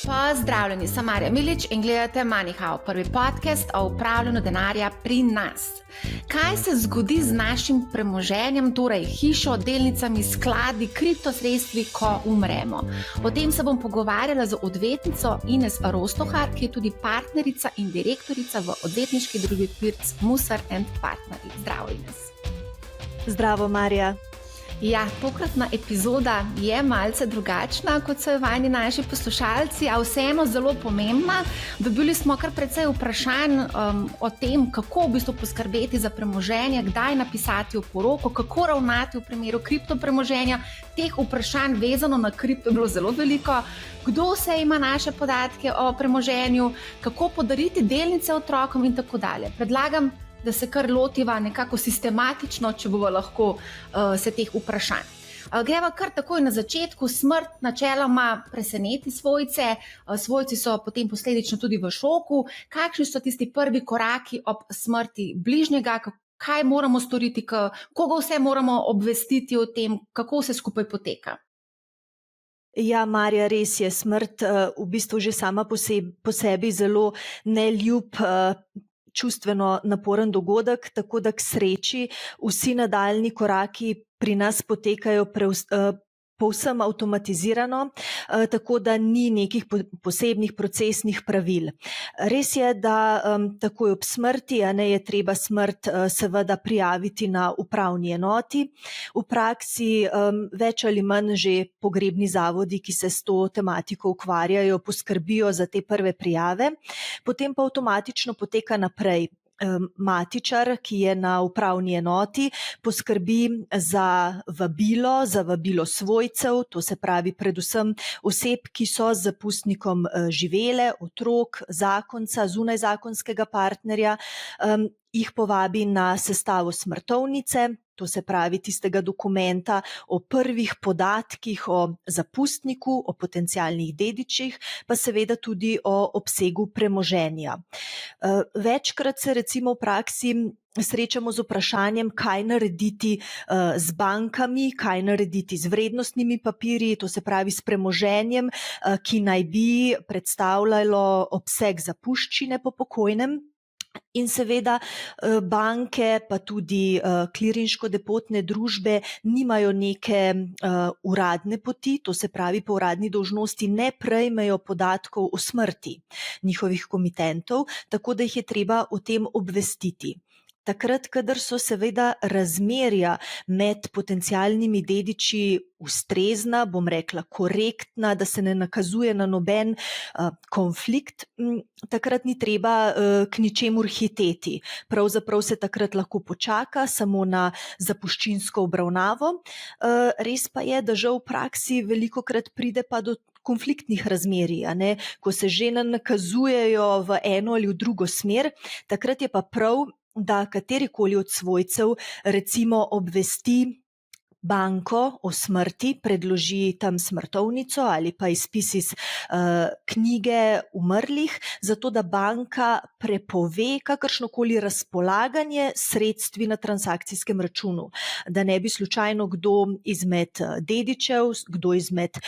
Pozdravljeni, sem Marja Milič in gledate MoneyHow, prvi podcast o upravljanju denarja pri nas. Kaj se zgodi z našim premoženjem, torej hišo, delnicami, skladi, kriptosredstvi, ko umremo? O tem se bom pogovarjala z odvetnico Ines Rostohar, ki je tudi partnerica in direktorica v odvetniški družbi Pirc Musar & Partnerji. Zdravo, Ines. Zdravo, Marja. Ja, tokratna epizoda je malce drugačna, kot so jo vajeni naši poslušalci, a vseeno zelo pomembna. Dobili smo kar precej vprašanj o tem, kako v bistvu poskrbeti za premoženje, kdaj napisati oporoko, kako ravnati v primeru kriptopremoženja. Teh vprašanj vezano na kripto je bilo zelo veliko. Kdo vse ima naše podatke o premoženju, kako podariti delnice otrokom in tako dalje. Predlagam, da se kar lotiva nekako sistematično, če bomo lahko se teh vprašanj. Greva kar takoj na začetku. Smrt načeloma preseneti svojce, svojci so potem posledično tudi v šoku. Kakšni so tisti prvi koraki ob smrti bližnjega, kaj moramo storiti, koga vse moramo obvestiti o tem, kako vse skupaj poteka? Ja, Marja, res je, smrt v bistvu že sama po sebi zelo neljub, čustveno naporen dogodek, tako da k sreči vsi nadaljni koraki pri nas potekajo povsem avtomatizirano, tako da ni nekih posebnih procesnih pravil. Res je, da takoj ob smrti je treba smrt seveda prijaviti na upravni enoti. V praksi več ali manj že pogrebni zavodi, ki se s to tematiko ukvarjajo, poskrbijo za te prve prijave, potem pa avtomatično poteka naprej. Matičar, ki je na upravni enoti, poskrbi za vabilo svojcev, to se pravi predvsem oseb, ki so z zapustnikom živele, otrok, zakonca, zunajzakonskega partnerja, jih povabi na sestavo smrtovnice, to se pravi tistega dokumenta o prvih podatkih o zapustniku, o potencialnih dedičih, pa seveda tudi o obsegu premoženja. Večkrat se recimo v praksi srečamo z vprašanjem, kaj narediti z bankami, kaj narediti z vrednostnimi papirji, to se pravi s premoženjem, ki naj bi predstavljalo obseg zapuščine po pokojnem. In seveda banke pa tudi klirinško-depotne družbe nimajo neke uradne poti, to se pravi po uradni dolžnosti ne prejmejo podatkov o smrti njihovih komitentov, tako da jih je treba o tem obvestiti. Takrat, kadar so seveda razmerja med potencialnimi dediči ustrezna, bom rekla korektna, da se ne nakazuje na noben konflikt, takrat ni treba k ničemur hiteti. Pravzaprav se takrat lahko počaka samo na zapuščinsko obravnavo. Res pa je, da žal v praksi velikokrat pride pa do konfliktnih razmerij, ko se že nakazujejo v eno ali v drugo smer, takrat je pa prav, da katerikoli od svojcev recimo obvesti banko o smrti, predloži tam smrtovnico ali pa izpis iz knjige umrlih, zato da banka prepove kakršnokoli razpolaganje sredstvi na transakcijskem računu. Da ne bi slučajno kdo izmed dedičev, kdo izmed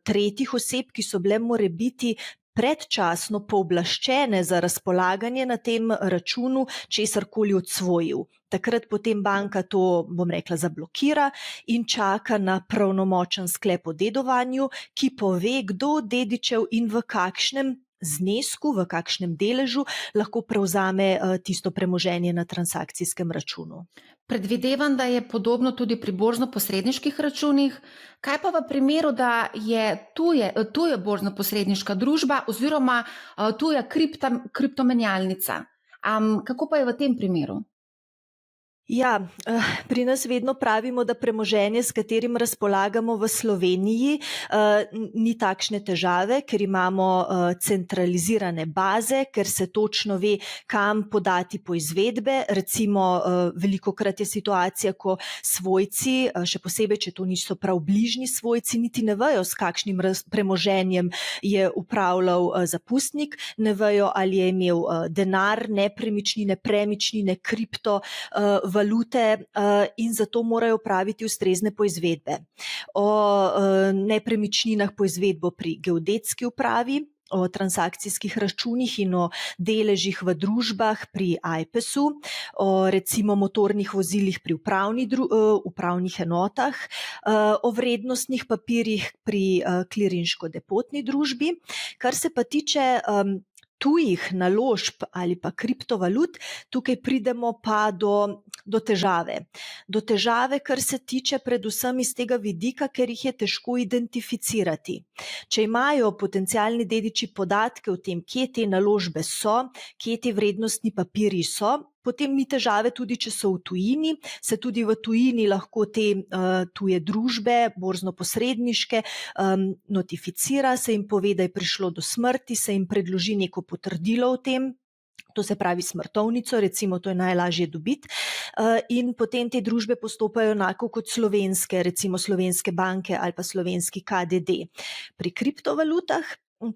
tretjih oseb, ki so bile morebiti predčasno pooblaščene za razpolaganje na tem računu, česarkoli odsvojil. Takrat potem banka to, bom rekla, zablokira in čaka na pravnomočen sklep o dedovanju, ki pove, kdo od dedičev in v kakšnem znesku, v kakšnem deležu lahko prevzame tisto premoženje na transakcijskem računu. Predvidevam, da je podobno tudi pri borzno-posredniških računih. Kaj pa v primeru, da je tuja borzno-posredniška družba oziroma tuja kriptomenjalnica? Kako pa je v tem primeru? Ja, pri nas vedno pravimo, da premoženje, s katerim razpolagamo v Sloveniji, ni takšne težave, ker imamo centralizirane baze, ker se točno ve, kam podati poizvedbe. Recimo, velikokrat je situacija, ko svojci, še posebej, če to niso prav bližnji svojci, niti ne vejo, s kakšnim premoženjem je upravljal zapustnik, ne vejo, ali je imel denar, nepremičnine, premičnine, kriptovalute in zato morajo praviti ustrezne poizvedbe. O nepremičninah poizvedbo pri geodetski upravi, o transakcijskih računih in o deležih v družbah pri AJPES-u, o recimo motornih vozilih pri upravnih enotah, o vrednostnih papirjih pri klirinško-depotni družbi. Kar se pa tiče tujih naložb ali pa kriptovalut, tukaj pridemo pa do težave. Do težave, kar se tiče predvsem iz tega vidika, ker jih je težko identificirati. Če imajo potencialni dediči podatke o tem, kje te naložbe so, kje te vrednostni papirji so, potem ni težave tudi, če so v tujini, se tudi v tujini lahko te tuje družbe, borzno-posredniške, notificira, se jim pove, da je prišlo do smrti, se jim predloži neko potrdilo o tem, to se pravi smrtovnico, recimo to je najlažje dobiti, in potem te družbe postopajo enako kot slovenske, recimo slovenske banke ali pa slovenski KDD. Pri kriptovalutah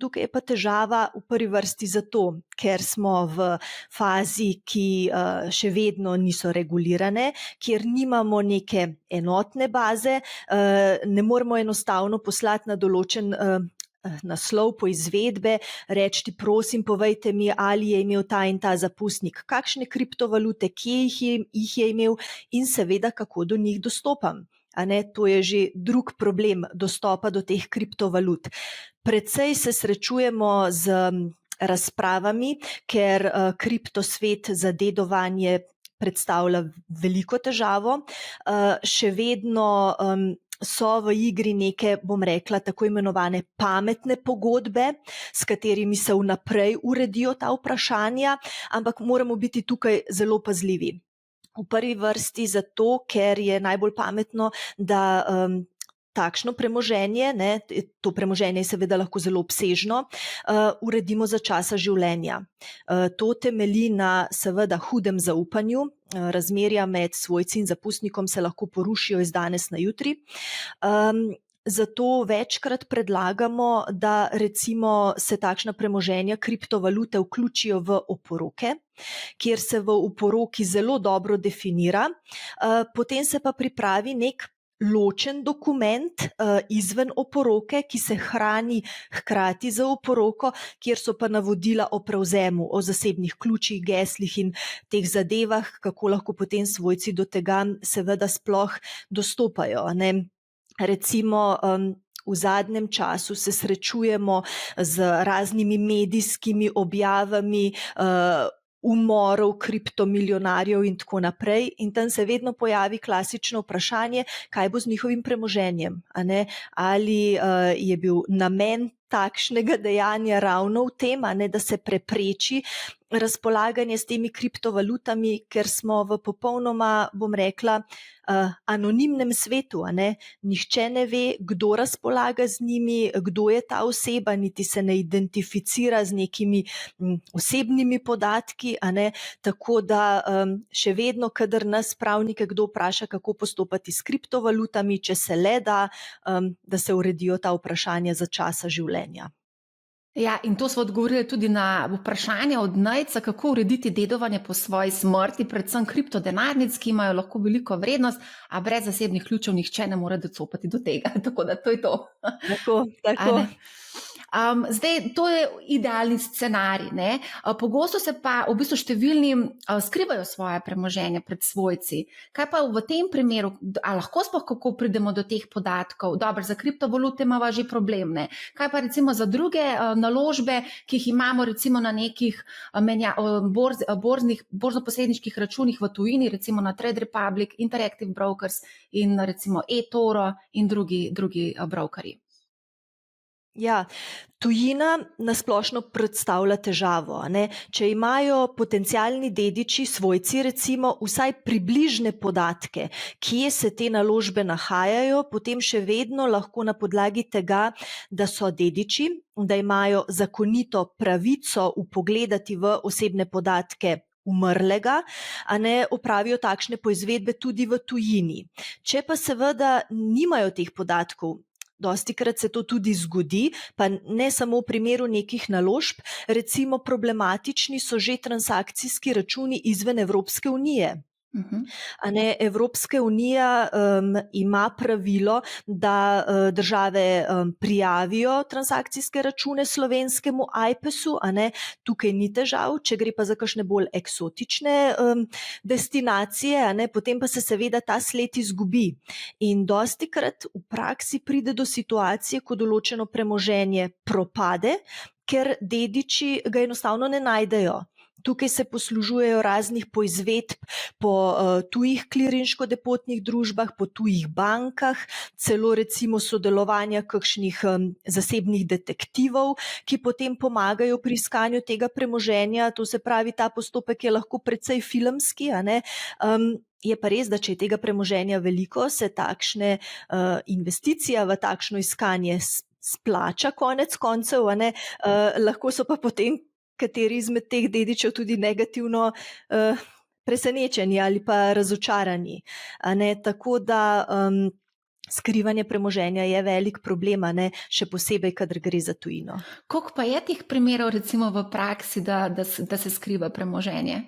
tukaj je pa težava v prvi vrsti zato, ker smo v fazi, ki še vedno niso regulirane, kjer nimamo neke enotne baze, ne moremo enostavno poslati na določen naslov po izvedbe, reči prosim, povejte mi, ali je imel ta in ta zapustnik kakšne kriptovalute, kje jih je imel in seveda kako do njih dostopam. To je že drug problem dostopa do teh kriptovalut. Precej se srečujemo z razpravami, ker kriptosvet za dedovanje predstavlja veliko težavo. Še vedno so v igri neke, bom rekla, tako imenovane pametne pogodbe, s katerimi se vnaprej uredijo ta vprašanja, ampak moramo biti tukaj zelo pazljivi. V prvi vrsti zato, ker je najbolj pametno, da takšno premoženje, to premoženje je seveda lahko zelo obsežno, uredimo za časa življenja. To temelji na seveda hudem zaupanju, razmerja med svojci in zapustnikom se lahko porušijo iz danes na jutri. Zato večkrat predlagamo, da recimo se takšna premoženja, kriptovalute vključijo v oporoke, kjer se v oporoki zelo dobro definira, potem se pa pripravi nek ločen dokument izven oporoke, ki se hrani hkrati z oporoko, kjer so pa navodila o prevzemu, o zasebnih ključih, geslih in teh zadevah, kako lahko potem svojci do tega seveda sploh dostopajo. Recimo v zadnjem času se srečujemo z raznimi medijskimi objavami umorov kriptomilijonarjev in tako naprej in tam se vedno pojavi klasično vprašanje, kaj bo z njihovim premoženjem, ali je bil namen takšnega dejanja ravno v tem, da se prepreči razpolaganje s temi kriptovalutami, ker smo v popolnoma, bom rekla, anonimnem svetu. Nihče ne ve, kdo razpolaga z njimi, kdo je ta oseba, niti se ne identificira z nekimi osebnimi podatki, tako da še vedno, kadar nas pravnike kdo vpraša, kako postopati s kriptovalutami, če se le da, da se uredijo ta vprašanja za časa življenja. Ja, in to smo odgovorili tudi na vprašanje od Nejca, kako urediti dedovanje po svoji smrti, predvsem kriptodenarnic, ki imajo lahko veliko vrednost, a brez zasebnih ključev nihče ne more docopati do tega. Tako da to je to. Tako. Zdaj, to je idealni scenarij. Pogosto se pa v bistvu številni skrivajo svoje premoženje pred svojci. Kaj pa v tem primeru, a lahko sploh kako pridemo do teh podatkov? Dobro, za kriptovalute imamo že problem. Kaj pa recimo za druge naložbe, ki jih imamo recimo na nekih borzno-posredniških računih v tujini, recimo na Trade Republic, Interactive Brokers in recimo eToro in drugi brokerji? Ja, tujina nasplošno predstavlja težavo. Če imajo potencialni dediči, svojci recimo, vsaj približne podatke, kje se te naložbe nahajajo, potem še vedno lahko na podlagi tega, da so dediči, da imajo zakonito pravico vpogledati v osebne podatke umrlega, opravijo takšne poizvedbe tudi v tujini. Če pa seveda nimajo teh podatkov, dostikrat se to tudi zgodi, pa ne samo v primeru nekih naložb, recimo problematični so že transakcijski računi izven Evropske unije. Evropska unija ima pravilo, da države prijavijo transakcijske račune slovenskemu AJPES-u, tukaj ni težav, če gre pa za kakšne bolj eksotične destinacije, potem pa se seveda ta sled izgubi. In dostikrat v praksi pride do situacije, ko določeno premoženje propade, ker dediči ga enostavno ne najdejo. Tukaj se poslužujejo raznih poizvedb po tujih klirinško-depotnih družbah, po tujih bankah, celo recimo sodelovanja kakšnih zasebnih detektivov, ki potem pomagajo pri iskanju tega premoženja. To se pravi, ta postopek je lahko precej filmski, Je pa res, da če je tega premoženja veliko, se takšne investicija v takšno iskanje splača konec koncev, lahko so pa potem kateri izmed teh dedičev tudi negativno presenečeni ali pa razočarani. Tako da skrivanje premoženja je velik problem, še posebej, kadar gre za tujino. Koliko pa je teh primerov recimo v praksi, da se skriva premoženje?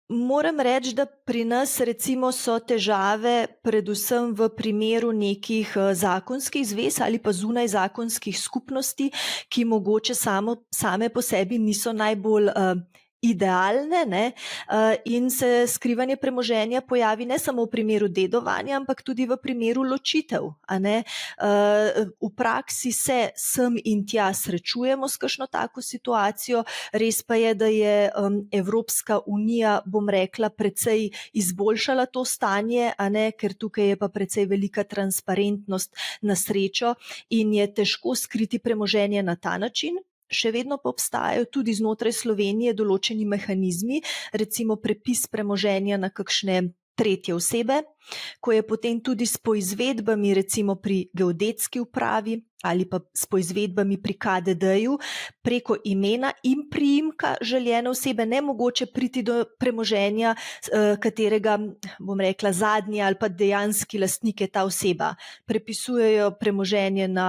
Moram reči, da pri nas recimo so težave predvsem v primeru nekih zakonskih zvez ali pa zunaj zakonskih skupnosti, ki mogoče same po sebi niso najbolj idealne, in se skrivanje premoženja pojavi ne samo v primeru dedovanja, ampak tudi v primeru ločitev. V praksi se sem in tja srečujemo s kakšno tako situacijo, res pa je, da je Evropska unija, bom rekla, precej izboljšala to stanje, ker tukaj je pa precej velika transparentnost na srečo in je težko skriti premoženje na ta način. Še vedno pa obstajajo tudi znotraj Slovenije določeni mehanizmi, recimo prepis premoženja na kakšne tretje osebe, ko je potem tudi s poizvedbami recimo pri geodetski upravi ali pa s poizvedbami pri KDD-ju preko imena in priimka željene osebe nemogoče priti do premoženja, katerega, bom rekla, zadnji ali pa dejanski lastnik je ta oseba. Prepisujejo premoženje na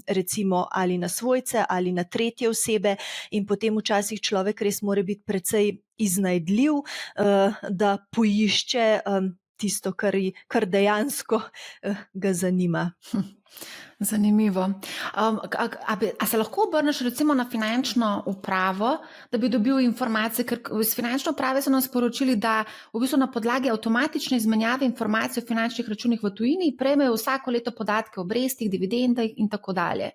recimo ali na svojce ali na tretje osebe in potem včasih človek res mora biti precej iznajdljiv, da poišče tisto, kar dejansko ga zanima. Zanimivo. A se lahko obrneš recimo na finančno upravo, da bi dobil informacije, ker iz finančne uprave so nam sporočili, da v bistvu na podlagi avtomatične izmenjave informacij o finančnih računih v tujini prejmejo vsako leto podatke o obrestih, dividendah in tako dalje.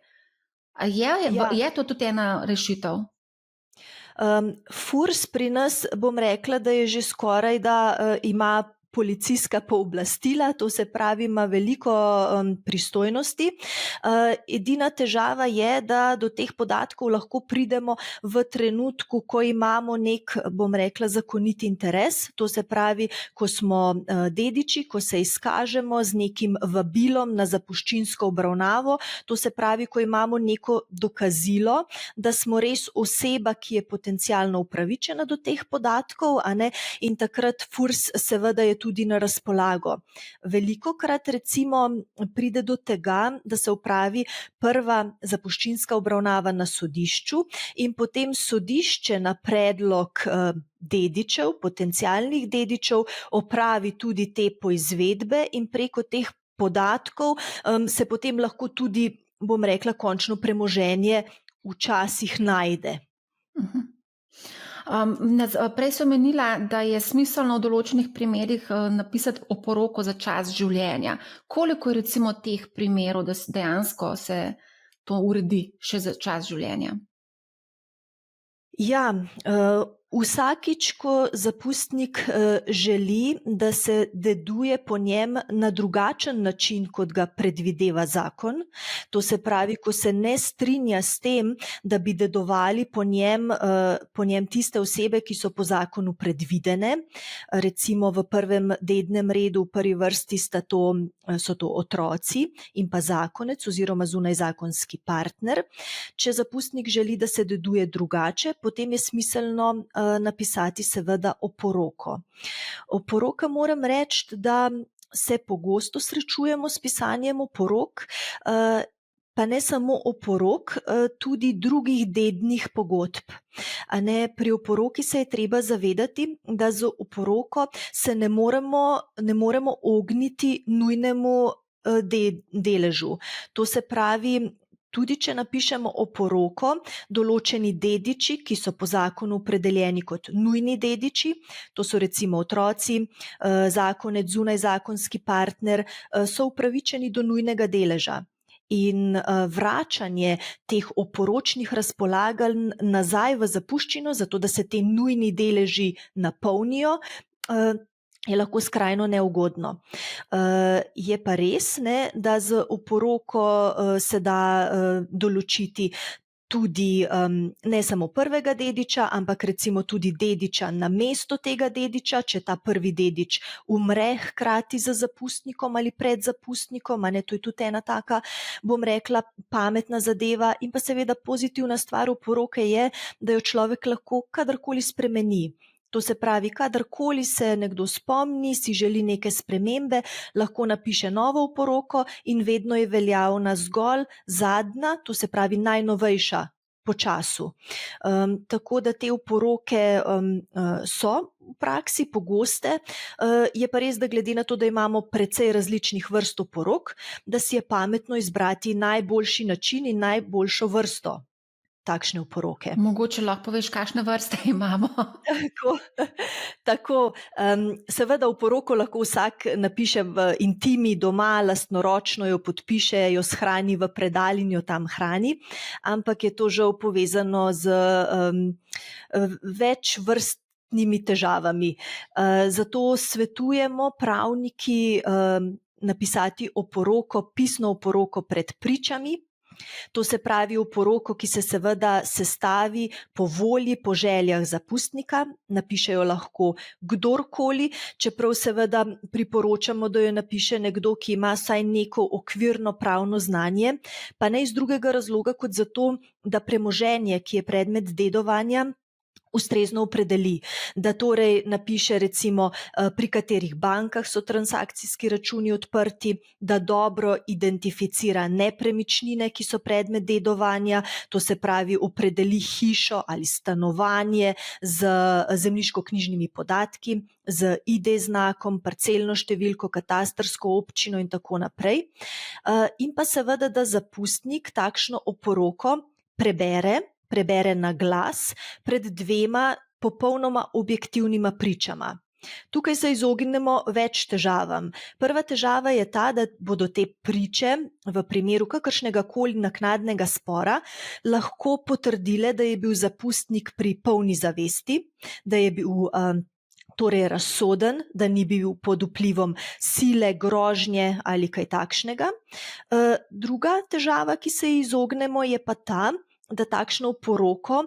Je to tudi ena rešitev? FURS pri nas, bom rekla, da je že skoraj, da ima policijska pooblastila, to se pravi, ima veliko pristojnosti. Edina težava je, da do teh podatkov lahko pridemo v trenutku, ko imamo nek, bom rekla, zakonit interes. To se pravi, ko smo dediči, ko se izkažemo z nekim vabilom na zapuščinsko obravnavo. To se pravi, ko imamo neko dokazilo, da smo res oseba, ki je potencialno upravičena do teh podatkov, in takrat FURS seveda je tudi na razpolago. Velikokrat recimo pride do tega, da se opravi prva zapuščinska obravnava na sodišču in potem sodišče na predlog dedičev, potencialnih dedičev, opravi tudi te poizvedbe in preko teh podatkov se potem lahko tudi, bom rekla, končno premoženje včasih najde. Prej sem omenila, da je smiselno v določenih primerih napisati oporoko za čas življenja. Koliko je recimo teh primerov, da dejansko se to uredi še za čas življenja? Ja, vsakič, ko zapustnik želi, da se deduje po njem na drugačen način, kot ga predvideva zakon, to se pravi, ko se ne strinja s tem, da bi dedovali po njem tiste osebe, ki so po zakonu predvidene, recimo v prvem dednem redu v prvi vrsti so to otroci in pa zakonec oziroma zunajzakonski partner. Če zapustnik želi, da se deduje drugače, potem je smiselno napisati seveda oporoko. Oporoka, moram reči, da se pogosto srečujemo s pisanjem oporok. Pa ne samo oporok, tudi drugih dednih pogodb. Pri oporoki se je treba zavedati, da z oporoko se ne moremo ogniti nujnemu deležu. To se pravi, tudi če napišemo oporoko, določeni dediči, ki so po zakonu opredeljeni kot nujni dediči, to so recimo otroci, zakonec, zunajzakonski partner, so upravičeni do nujnega deleža. In vračanje teh oporočnih razpolaganj nazaj v zapuščino, zato da se te nujni deleži napolnijo, je lahko skrajno neugodno. Je pa res, da z oporoko se da določiti tudi ne samo prvega dediča, ampak recimo tudi dediča namesto tega dediča, če ta prvi dedič umre hkrati z zapustnikom ali pred zapustnikom, to je tudi ena taka, bom rekla, pametna zadeva. In pa seveda pozitivna stvar oporoke je, da jo človek lahko kadarkoli spremeni. To se pravi, kadarkoli se nekdo spomni, si želi neke spremembe, lahko napiše novo oporoko in vedno je veljavna zgolj zadnja, to se pravi najnovejša po času. Tako da te oporoke so v praksi pogoste, je pa res, da glede na to, da imamo precej različnih vrst oporok, da si je pametno izbrati najboljši način in najboljšo vrsto takšne oporoke. Mogoče lahko poveš, kakšne vrste imamo? Tako, seveda oporoko lahko vsak napiše v intimi doma, lastnoročno jo podpiše, jo shrani v predal in jo tam hrani, ampak je to žal povezano z več vrstnimi težavami. Zato svetujemo pravniki napisati oporoko, pisno oporoko pred pričami. To se pravi oporoko, ki se seveda sestavi po volji, po željah zapustnika, napišejo lahko kdorkoli, čeprav seveda priporočamo, da jo napiše nekdo, ki ima vsaj neko okvirno pravno znanje, pa ne iz drugega razloga kot zato, da premoženje, ki je predmet dedovanja, ustrezno opredeli, da torej napiše recimo, pri katerih bankah so transakcijski računi odprti, da dobro identificira nepremičnine, ki so predmet dedovanja, to se pravi opredeli hišo ali stanovanje z zemljiškoknjižnimi podatki, z ID znakom, parcelno številko, katastrsko občino in tako naprej. In pa seveda, da zapustnik takšno oporoko prebere na glas pred dvema popolnoma objektivnima pričama. Tukaj se izognemo več težavam. Prva težava je ta, da bodo te priče v primeru kakršnega koli naknadnega spora lahko potrdile, da je bil zapustnik pri polni zavesti, da je bil torej razsoden, da ni bil pod vplivom sile, grožnje ali kaj takšnega. Druga težava, ki se ji izognemo, je pa ta, da takšno oporoko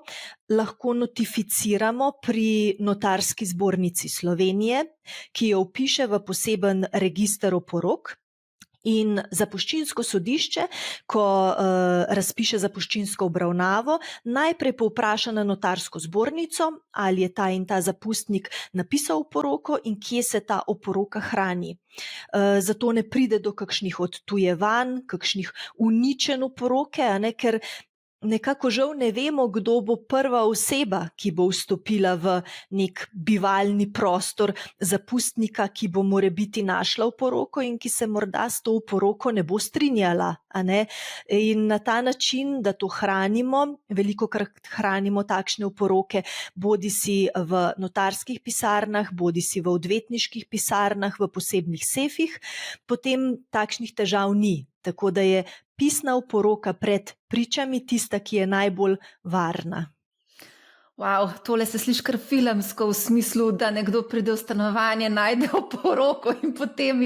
lahko notificiramo pri Notarski zbornici Slovenije, ki jo vpiše v poseben register oporok. In zapuščinsko sodišče, ko razpiše zapuščinsko obravnavo, najprej povpraša na Notarsko zbornico, ali je ta in ta zapustnik napisal oporoko in kje se ta oporoka hrani. Zato ne pride do kakšnih odtujevanj, kakšnih uničenj oporoke, ker nekako žal ne vemo, kdo bo prva oseba, ki bo vstopila v nek bivalni prostor zapustnika, ki bo morebiti našla oporoko in ki se morda s to oporoko ne bo strinjala. In na ta način, da to hranimo, velikokrat hranimo takšne oporoke, bodisi v notarskih pisarnah, bodisi v odvetniških pisarnah, v posebnih sefih, potem takšnih težav ni. Tako da je pisna oporoka pred pričami tista, ki je najbolj varna. Wow, tole se sliši kar filmsko v smislu, da nekdo pride v stanovanje, najde oporoko in potem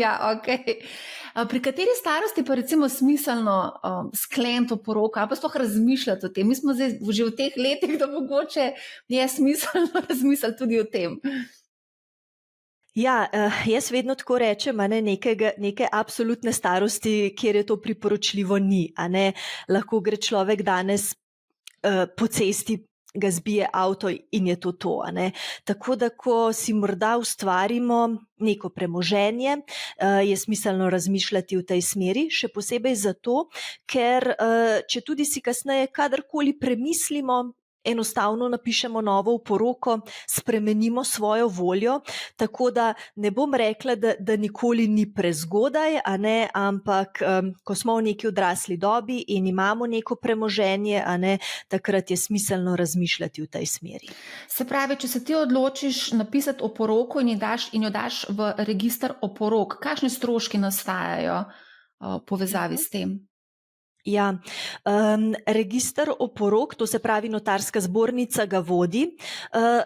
Pri kateri starosti pa recimo smiselno skleniti oporoko ali pa sploh razmišljati o tem? Mi smo zdaj že v teh letih, da mogoče je smiselno razmisliti tudi o tem. Ja, jaz vedno tako rečem, neke absolutne starosti, kjer je to priporočljivo, ni. Lahko gre človek danes po cesti ga zbije avto in je to, a ne. Tako da, ko si morda ustvarimo neko premoženje, je smiselno razmišljati v tej smeri, še posebej zato, ker četudi si kasneje kadarkoli premislimo, enostavno napišemo novo oporoko, spremenimo svojo voljo, tako da ne bom rekla, da nikoli ni prezgodaj, a ne, ampak ko smo v neki odrasli dobi in imamo neko premoženje, a ne, takrat je smiselno razmišljati v tej smeri. Se pravi, če se ti odločiš napisati oporoko in jo daš v register oporok, kakšni stroški nastajajo v povezavi s tem? Ja, register oporok, to se pravi notarska zbornica ga vodi,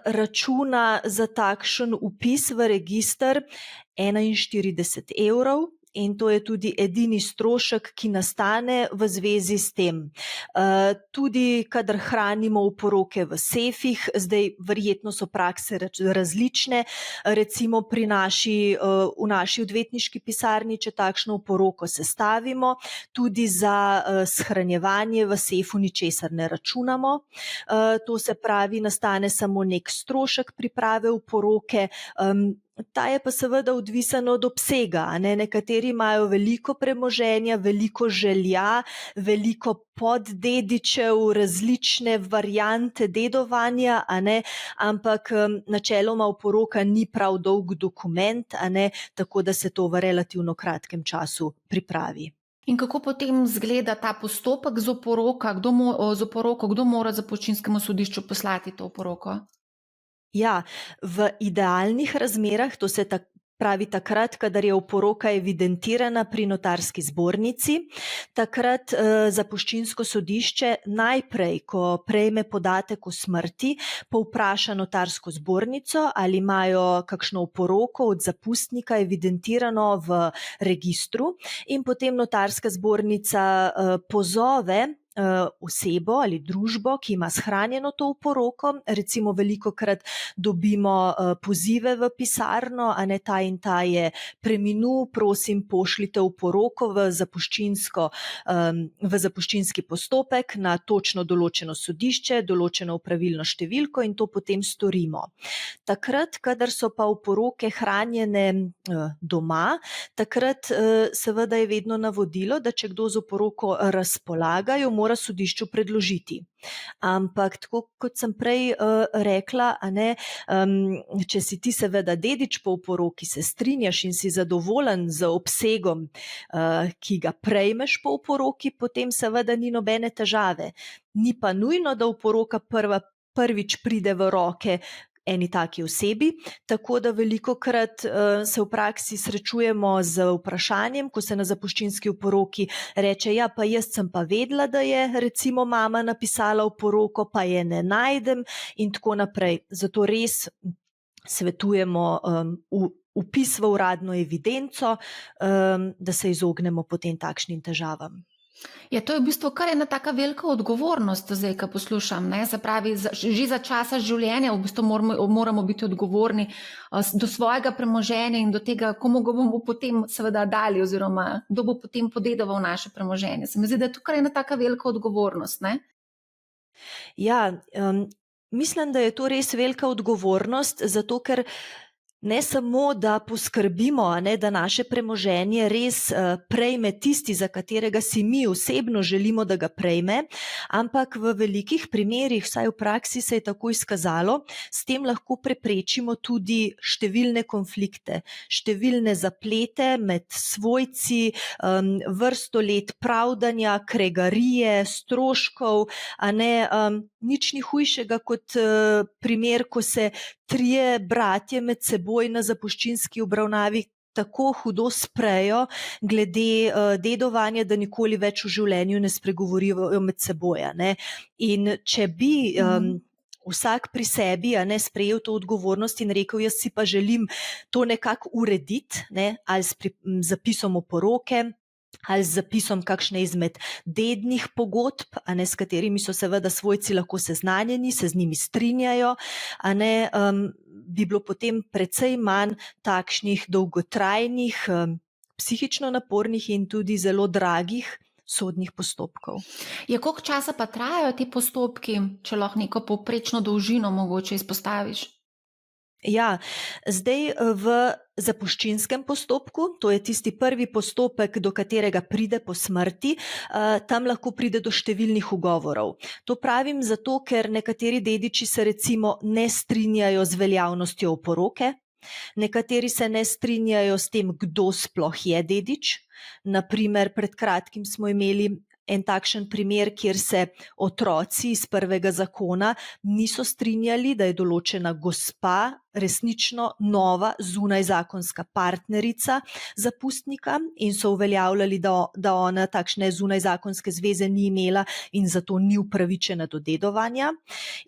računa za takšen vpis v register 41 evrov. In to je tudi edini strošek, ki nastane v zvezi s tem. Tudi kadar hranimo oporoke v sefih, zdaj verjetno so prakse različne, recimo v naši odvetniški pisarni, če takšno oporoko sestavimo, tudi za shranjevanje v sefu ničesar ne računamo. To se pravi, nastane samo nek strošek priprave oporoke. Ta je pa seveda odvisen od obsega, a ne. Nekateri imajo veliko premoženja, veliko želja, veliko poddedičev, različne variante dedovanja, a ne, ampak načeloma oporoka ni prav dolg dokument, a ne, tako da se to v relativno kratkem času pripravi. In kako potem izgleda ta postopek z oporoko, kdo mora zapuščinskemu sodišču poslati to oporoko? Ja, v idealnih razmerah, to se pravi takrat, kadar je oporoka evidentirana pri notarski zbornici, takrat zapuščinsko sodišče najprej, ko prejme podatek o smrti, povpraša notarsko zbornico, ali imajo kakšno oporoko od zapustnika evidentirano v registru, in potem notarska zbornica pozove osebo ali družbo, ki ima shranjeno to oporoko. Recimo velikokrat dobimo pozive v pisarno, a ne, ta in ta je preminul, prosim pošljite oporoko v zapuščinski postopek na točno določeno sodišče, določeno pravilno številko, in to potem storimo. Takrat, kadar so pa oporoke hranjene doma, takrat seveda je vedno navodilo, da če kdo z oporoko razpolaga, jo mora sodišču predložiti. Ampak tako kot sem prej rekla, a ne, če si ti seveda dedič po oporoki, se strinjaš in si zadovoljen z obsegom, ki ga prejmeš po oporoki, potem seveda ni nobene težave. Ni pa nujno, da oporoka prvič pride v roke eni taki osebi, tako da velikokrat se v praksi srečujemo z vprašanjem, ko se na zapuščinski oporoki reče, ja, pa jaz sem pa vedela, da je recimo mama napisala oporoko, pa je ne najdem in tako naprej. Zato res svetujemo vpis v uradno evidenco, da se izognemo potem takšnim težavam. Ja, to je v bistvu kar ena taka velika odgovornost, zdaj, ko poslušam, ne, se pravi, že za časa življenja v bistvu moramo biti odgovorni do svojega premoženja in do tega, komu ga bomo potem seveda dali oziroma kdo bo potem podedoval naše premoženje. Se mi zdi, da je to kar ena taka velika odgovornost, ne? Ja, mislim, da je to res velika odgovornost, zato ker ne samo, da poskrbimo, a ne, da naše premoženje res prejme tisti, za katerega si mi osebno želimo, da ga prejme, ampak v velikih primerih, vsaj v praksi se je tako izkazalo, s tem lahko preprečimo tudi številne konflikte, številne zaplete med svojci, vrsto let pravdanja, kregarije, stroškov, a ne, nič ni hujšega kot primer, ko se trije bratje med seboj na zapuščinski obravnavi tako hudo sprejo glede dedovanja, da nikoli več v življenju ne spregovorijo med seboj, a ne. In če bi vsak pri sebi, a ne, sprejel to odgovornost in rekel, jaz si pa želim to nekako urediti, ne, ali s zapisom oporoke, ali z zapisom kakšne izmed dednih pogodb, a ne, s katerimi so seveda svojci lahko seznanjeni, se z njimi strinjajo, a ne, bi bilo potem precej manj takšnih dolgotrajnih, psihično napornih in tudi zelo dragih sodnih postopkov. Koliko časa pa trajajo ti postopki, če lahko neko povprečno dolžino mogoče izpostaviš? Ja, zdaj v zapuščinskem postopku, to je tisti prvi postopek, do katerega pride po smrti, tam lahko pride do številnih ugovorov. To pravim zato, ker nekateri dediči se recimo ne strinjajo z veljavnostjo oporoke, nekateri se ne strinjajo s tem, kdo sploh je dedič. Naprimer, pred kratkim smo imeli en takšen primer, kjer se otroci iz prvega zakona niso strinjali, da je določena gospa resnično nova zunajzakonska partnerica zapustnika in so uveljavljali, da ona takšne zunajzakonske zveze ni imela in zato ni upravičena do dedovanja.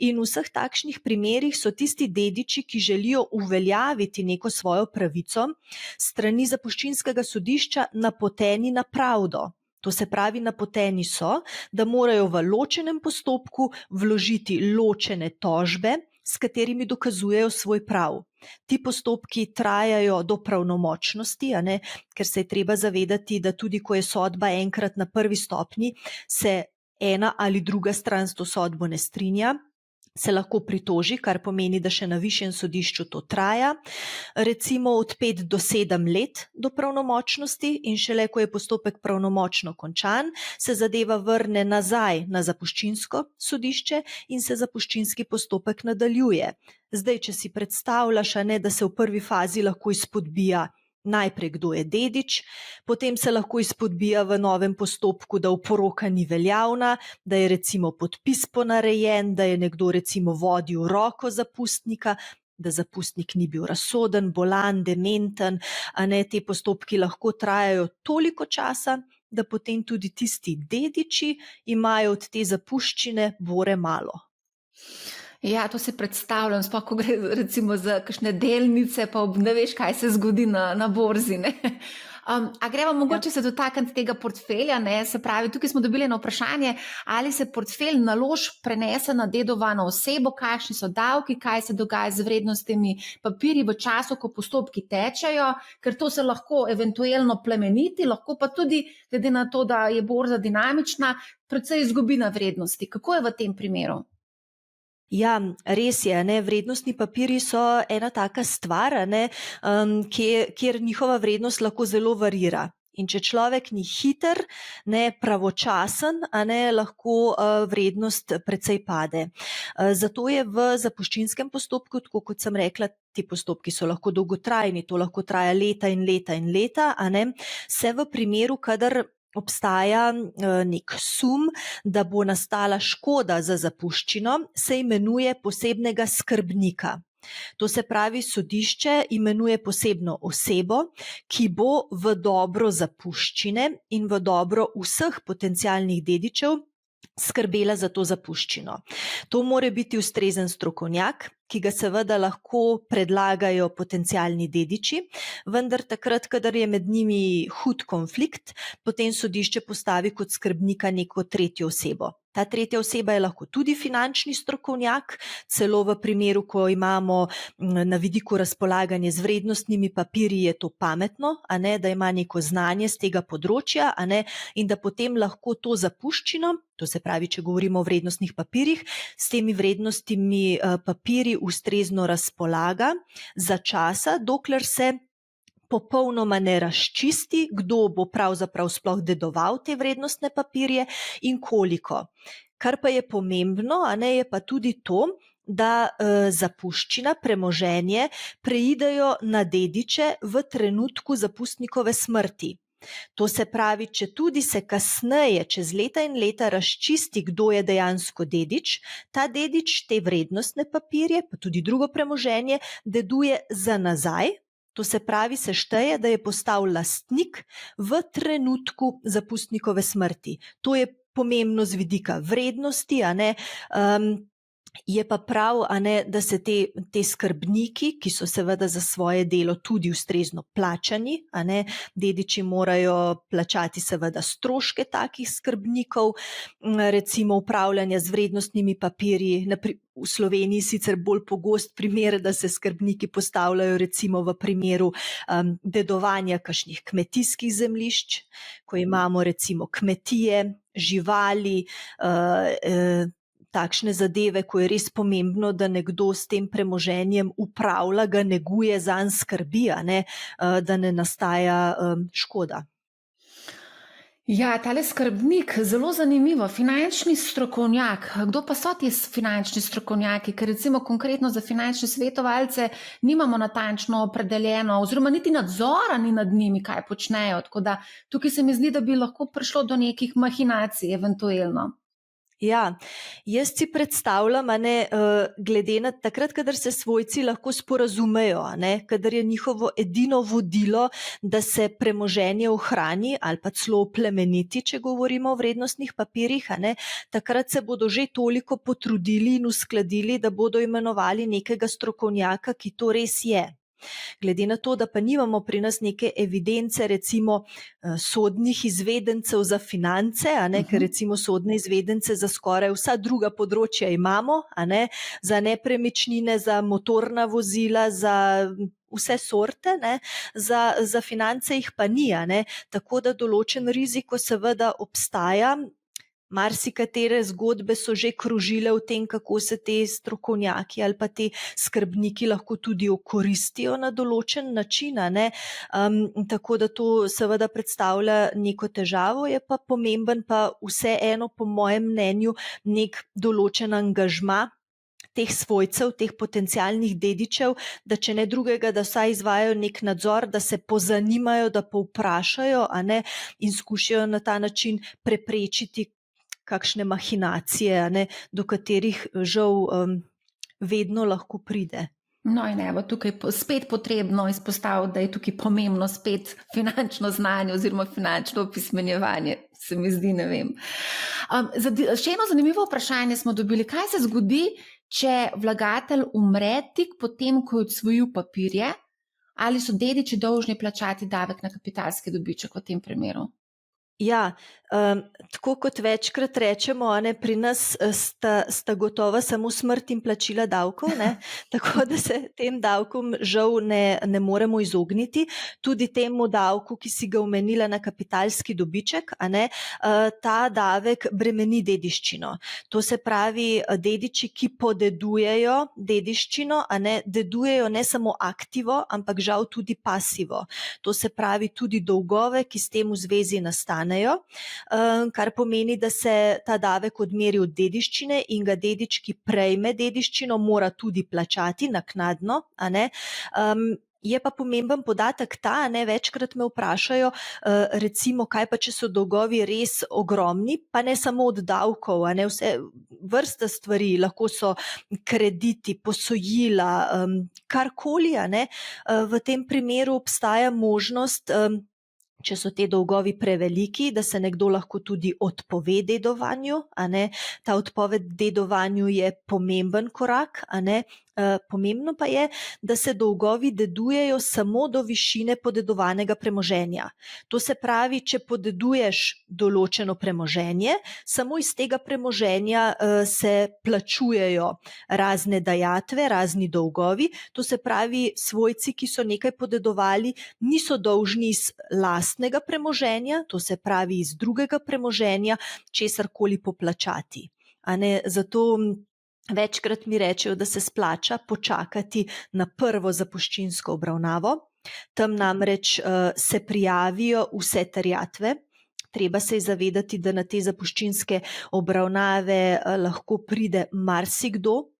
In v vseh takšnih primerih so tisti dediči, ki želijo uveljaviti neko svojo pravico, strani zapuščinskega sodišča napoteni na pravdo. To se pravi, napoteni so, da morajo v ločenem postopku vložiti ločene tožbe, s katerimi dokazujejo svoj prav. Ti postopki trajajo do pravnomočnosti, ker se je treba zavedati, da tudi ko je sodba enkrat na prvi stopnji, se ena ali druga stran s to sodbo ne strinja, se lahko pritoži, kar pomeni, da še na višjem sodišču to traja, recimo od 5 do 7 let do pravnomočnosti, in šele ko je postopek pravnomočno končan, se zadeva vrne nazaj na zapuščinsko sodišče in se zapuščinski postopek nadaljuje. Zdaj, če si predstavljaš, da se v prvi fazi lahko izpodbija najprej, kdo je dedič, potem se lahko izpodbija v novem postopku, da oporoka ni veljavna, da je recimo podpis ponarejen, da je nekdo recimo vodil roko zapustnika, da zapustnik ni bil razsoden, bolan, dementen, te postopki lahko trajajo toliko časa, da potem tudi tisti dediči imajo od te zapuščine bore malo. Ja, to si predstavljam, sploh ko gre recimo za kakšne delnice, pa ne veš, kaj se zgodi na borzi. A gremo mogoče se dotakniti tega portfelja, se pravi, tukaj smo dobili eno vprašanje, ali se portfelj naložb prenese na dedovano osebo, kakšni so davki, kaj se dogaja z vrednostnimi papirji v času, ko postopki tečejo, ker to se lahko eventualno plemeniti, lahko pa tudi, glede na to, da je borza dinamična, precej izgubi na vrednosti. Kako je v tem primeru? Ja, res je, vrednostni papirji so ena taka stvar, kjer njihova vrednost lahko zelo varira. In če človek ni hiter, pravočasen, lahko vrednost precej pade. Zato je v zapuščinskem postopku, tako kot sem rekla, ti postopki so lahko dolgotrajni, to lahko traja leta in leta in leta, se v primeru, kadar obstaja nek sum, da bo nastala škoda za zapuščino, se imenuje posebnega skrbnika. To se pravi, sodišče imenuje posebno osebo, ki bo v dobro zapuščine in v dobro vseh potencialnih dedičev skrbela za to zapuščino. To mora biti ustrezen strokovnjak, ki ga seveda lahko predlagajo potencialni dediči, vendar takrat, kadar je med njimi hud konflikt, potem sodišče postavi kot skrbnika neko tretjo osebo. Ta tretja oseba je lahko tudi finančni strokovnjak, celo v primeru, ko imamo na vidiku razpolaganje z vrednostnimi papirji, je to pametno, da ima neko znanje z tega področja, in da potem lahko to zapuščino, to se pravi, če govorimo o vrednostnih papirjih, s temi vrednostnimi papirji ustrezno razpolaga za časa, dokler se popolnoma ne razčisti, kdo bo pravzaprav sploh dedoval te vrednostne papirje in koliko. Kar pa je pomembno, je pa tudi to, da zapuščina, premoženje preidejo na dediče v trenutku zapustnikove smrti. To se pravi, če tudi se kasneje, čez leta in leta, razčisti, kdo je dejansko dedič, ta dedič te vrednostne papirje, pa tudi drugo premoženje, deduje za nazaj. To se pravi, se šteje, da je postal lastnik v trenutku zapustnikove smrti. To je pomembno z vidika vrednosti, Je pa prav, da se te skrbniki, ki so seveda za svoje delo tudi ustrezno plačani, dediči morajo plačati seveda stroške takih skrbnikov, recimo upravljanja z vrednostnimi papirji. V Sloveniji sicer bolj pogost primer, da se skrbniki postavljajo recimo v primeru dedovanja kakšnih kmetijskih zemljišč, ko imamo recimo kmetije, živali, takšne zadeve, ko je res pomembno, da nekdo s tem premoženjem upravlja, ga neguje, zanj skrbi, da ne nastaja škoda. Ja, tale skrbnik, zelo zanimivo, finančni strokovnjak. Kdo pa so ti finančni strokovnjaki? Ker recimo konkretno za finančne svetovalce nimamo natančno opredeljeno, oziroma niti nadzora ni nad njimi, kaj počnejo. Tako da tukaj se mi zdi, da bi lahko prišlo do nekih mahinacij eventuelno. Ja, jaz si predstavljam, glede na takrat, kadar se svojci lahko sporazumejo, kadar je njihovo edino vodilo, da se premoženje ohrani ali pa celo oplemeniti, če govorimo o vrednostnih papirjih, takrat se bodo že toliko potrudili in uskladili, da bodo imenovali nekega strokovnjaka, ki to res je. Glede na to, da pa nimamo pri nas neke evidence recimo sodnih izvedencev za finance, ker recimo sodne izvedence za skoraj vsa druga področja imamo, za nepremičnine, za motorna vozila, za vse sorte, za finance jih pa ni, tako da določen riziko seveda obstaja. Marsikatere zgodbe so že krožile v tem, kako se te strokovnjaki ali pa te skrbniki lahko tudi okoristijo na določen način, tako da to seveda predstavlja neko težavo, je pa pomemben pa vseeno po mojem mnenju nek določen angažma teh svojcev, teh potencialnih dedičev, da če ne drugega, da vsaj izvajajo nek nadzor, da se pozanimajo, da povprašajo, in skušajo na ta način preprečiti kakšne mahinacije, do katerih žal vedno lahko pride. No in evo, tukaj spet potrebno izpostaviti, da je tukaj pomembno spet finančno znanje oziroma finančno opismenjevanje, se mi zdi, ne vem. Še eno zanimivo vprašanje smo dobili. Kaj se zgodi, če vlagatelj umre tik potem, ko je odsvojil papirje, ali so dediči dolžni plačati davek na kapitalski dobiček v tem primeru? Ja, tako kot večkrat rečemo, pri nas sta gotova samo smrt in plačila davkov, tako da se tem davkom žal ne moremo izogniti. Tudi temu davku, ki si ga omenila na kapitalski dobiček, ta davek bremeni dediščino. To se pravi, dediči, ki podedujejo dediščino, dedujejo ne samo aktivo, ampak žal tudi pasivo. To se pravi tudi dolgove, ki s tem v zvezi nastanejo. Kar pomeni, da se ta davek odmeri od dediščine in ga dedič, ki prejme dediščino, mora tudi plačati naknadno. Je pa pomemben podatek ta, večkrat me vprašajo, recimo, kaj pa če so dolgovi res ogromni, pa ne samo od davkov, vse vrsta stvari, lahko so krediti, posojila, karkoli, v tem primeru obstaja možnost, če so te dolgovi preveliki, da se nekdo lahko tudi odpove dedovanju, ta odpoved dedovanju je pomemben korak, pomembno pa je, da se dolgovi dedujejo samo do višine podedovanega premoženja. To se pravi, če podeduješ določeno premoženje, samo iz tega premoženja se plačujejo razne dajatve, razni dolgovi. To se pravi, svojci, ki so nekaj podedovali, niso dolžni iz lastnega premoženja, to se pravi iz drugega premoženja, česarkoli poplačati. Zato večkrat mi rečejo, da se splača počakati na prvo zapuščinsko obravnavo. Tam namreč se prijavijo vse terjatve. Treba se je zavedati, da na te zapuščinske obravnave lahko pride marsikdo.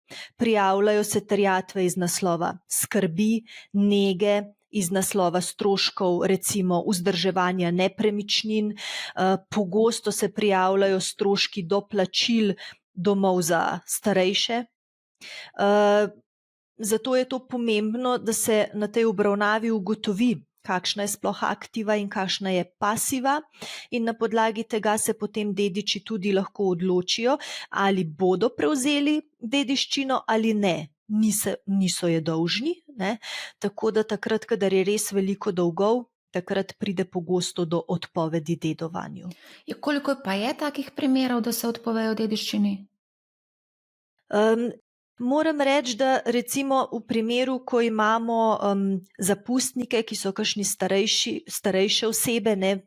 Prijavljajo se terjatve iz naslova skrbi, nege, iz naslova stroškov, recimo vzdrževanja nepremičnin. Pogosto se prijavljajo stroški doplačil domov za starejše. Zato je to pomembno, da se na tej obravnavi ugotovi, kakšna je sploh aktiva in kakšna je pasiva, in na podlagi tega se potem dediči tudi lahko odločijo, ali bodo prevzeli dediščino ali ne. Niso je dolžni, ne? Tako da takrat, kadar je res veliko dolgov, takrat pride pogosto do odpovedi dedovanju. Koliko pa je takih primerov, da se odpovejo dediščini? Moram reči, da recimo v primeru, ko imamo zapustnike, ki so kakšni starejše osebe, ne,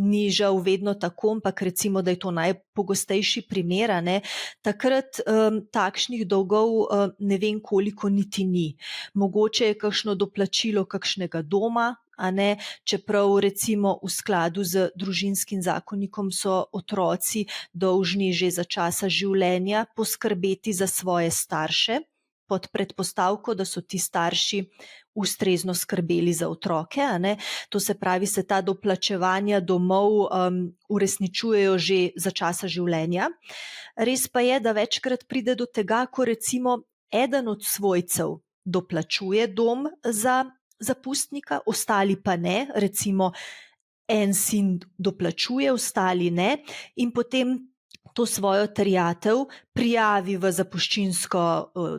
ni žal vedno tako, ampak recimo, da je to najpogostejši primer, ne, takrat takšnih dolgov ne vem koliko niti ni. Mogoče je kakšno doplačilo kakšnega doma, a ne, čeprav recimo v skladu z družinskim zakonikom so otroci dolžni že za časa življenja poskrbeti za svoje starše, pod predpostavko, da so ti starši ustrezno skrbeli za otroke, a ne. To se pravi, se ta doplačevanja domov uresničujejo že za časa življenja. Res pa je, da večkrat pride do tega, ko recimo eden od svojcev doplačuje dom za zapustnika, ostali pa ne, recimo en sin doplačuje, ostali ne, in potem to svojo terjatev prijavi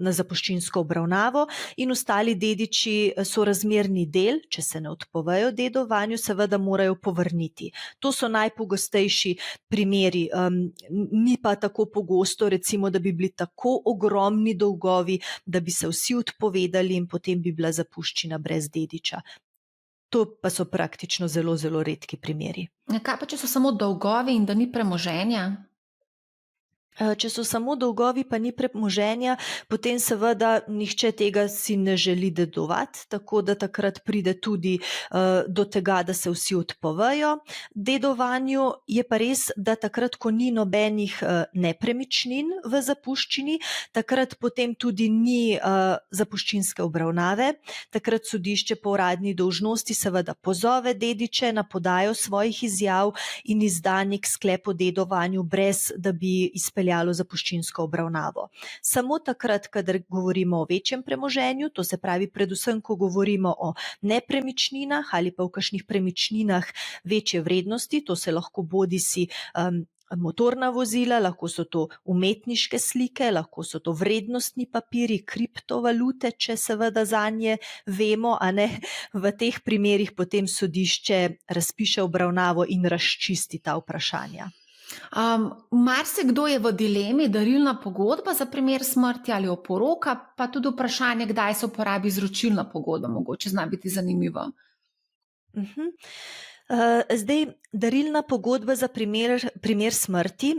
na zapuščinsko obravnavo in ostali dediči sorazmerni del, če se ne odpovejo dedovanju, seveda morajo povrniti. To so najpogostejši primeri, ni pa tako pogosto, recimo, da bi bili tako ogromni dolgovi, da bi se vsi odpovedali in potem bi bila zapuščina brez dediča. To pa so praktično zelo, zelo redki primeri. Kaj pa, če so samo dolgovi in da ni premoženja? Če so samo dolgovi, pa ni premoženja, potem seveda nihče tega si ne želi dedovati, tako da takrat pride tudi do tega, da se vsi odpovejo dedovanju. Je pa res, da takrat, ko ni nobenih nepremičnin v zapuščini, takrat potem tudi ni zapuščinske obravnave. Takrat sodišče po uradni dolžnosti seveda pozove dediče na podajo svojih izjav in izda nek sklep o dedovanju, brez da bi izpeljalo zapuščinsko obravnavo. Samo takrat, kadar govorimo o večjem premoženju, to se pravi predvsem, ko govorimo o nepremičninah ali pa o kakšnih premičninah večje vrednosti, to se lahko bodisi motorna vozila, lahko so to umetniške slike, lahko so to vrednostni papirji, kriptovalute, če seveda zanje vemo, a ne, v teh primerih potem sodišče razpiše obravnavo in razčisti ta vprašanja. Marsikdo je v dilemi, darilna pogodba za primer smrti ali oporoka, pa tudi vprašanje, kdaj se uporabi izročilna pogodba, mogoče zna biti zanimivo. Zdaj, darilna pogodba za primer smrti